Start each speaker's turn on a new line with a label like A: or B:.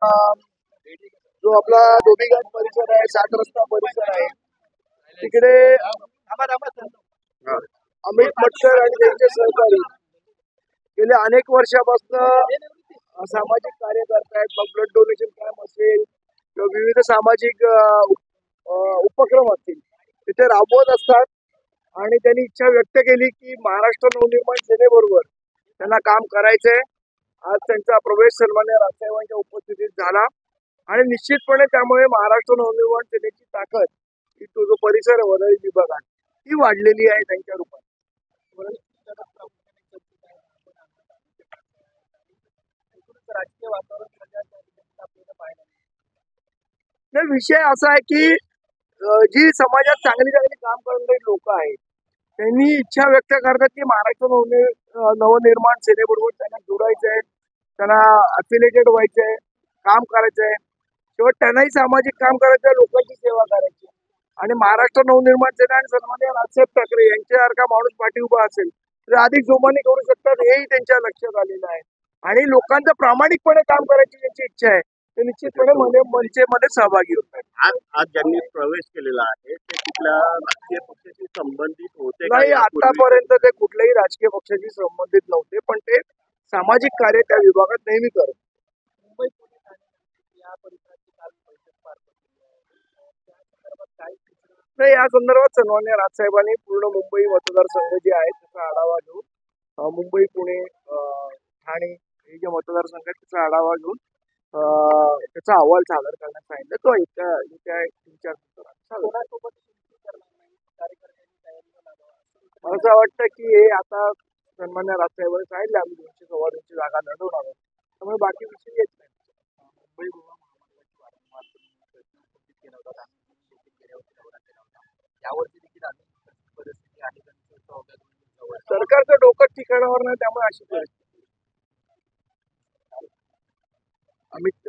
A: जो आपला धोबीघाट परिसर आहे, 60 रस्ता परिसर आहे, तिकडे अमित मटकर आणि त्यांचे सहकारी गेल्या अनेक वर्षापासून सामाजिक कार्य करतायत. मग ब्लड डोनेशन कॅम्प असेल किंवा विविध सामाजिक उपक्रम असतील तिथे राबवत असतात. आणि त्यांनी इच्छा व्यक्त केली की महाराष्ट्र नवनिर्माण सेनेबरोबर त्यांना काम करायचंय. आज त्यांचा प्रवेश सन्मान्य राजसाहेबांच्या उपस्थितीत झाला आणि निश्चितपणे त्यामुळे महाराष्ट्र नवनिर्माण सेनेची ताकद ही तो जो परिसर आहे वरळी विभागात ती वाढलेली आहे त्यांच्या रूपात. राजकीय वातावरण नाही, विषय असा आहे की जी समाजात चांगली चांगली काम करणारी लोक आहेत त्यांनी इच्छा व्यक्त करतात की महाराष्ट्र नवनिर्माण सेनेबरोबर त्यांना जोडायचंय, त्यांना अफिलिएटेड व्हायचंय, काम करायचंय. शेवट त्यांनाही सामाजिक काम करायचं, लोकांची सेवा करायची. आणि महाराष्ट्र नवनिर्माण सेना आणि सन्माननीय राजसाहेब ठाकरे यांच्यासारखा माणूस पाठी उभा असेल तर अधिक जोमाने करू शकतात हेही त्यांच्या लक्षात आलेलं आहे. आणि लोकांचं प्रामाणिकपणे काम करायची त्यांची इच्छा आहे ते निश्चितपणे मनसेमध्ये सहभागी होत आहेत.
B: आज ज्यांनी प्रवेश केलेला आहे ते कुठल्या राजकीय पक्षाशी संबंधित होते
A: नाही, आतापर्यंत ते कुठल्याही राजकीय पक्षाशी संबंधित नव्हते, पण ते सामाजिक कार्य त्या विभागात नेहमी करत. नाही, या संदर्भात सन्मान्य राजसाहेबांनी पूर्ण मुंबई मतदारसंघ जे आहे त्याचा आढावा घेऊन मुंबई, पुणे, ठाणे हे जे मतदारसंघ आहेत त्याचा आढावा घेऊन त्याचा अहवाल सादर करण्यास सांगितलं. तो येत्या 3-4 दिवसात. मला असं वाटतं की हे आता सन्मान्य राजसाहेबांनी सांगितलं आम्ही 200-250 जागा लढवणार आहोत, त्यामुळे बाकी विषय येत नाही. सरकारचं डोकं ठिकाणावर नाही त्यामुळे अशी परिस्थिती. अमित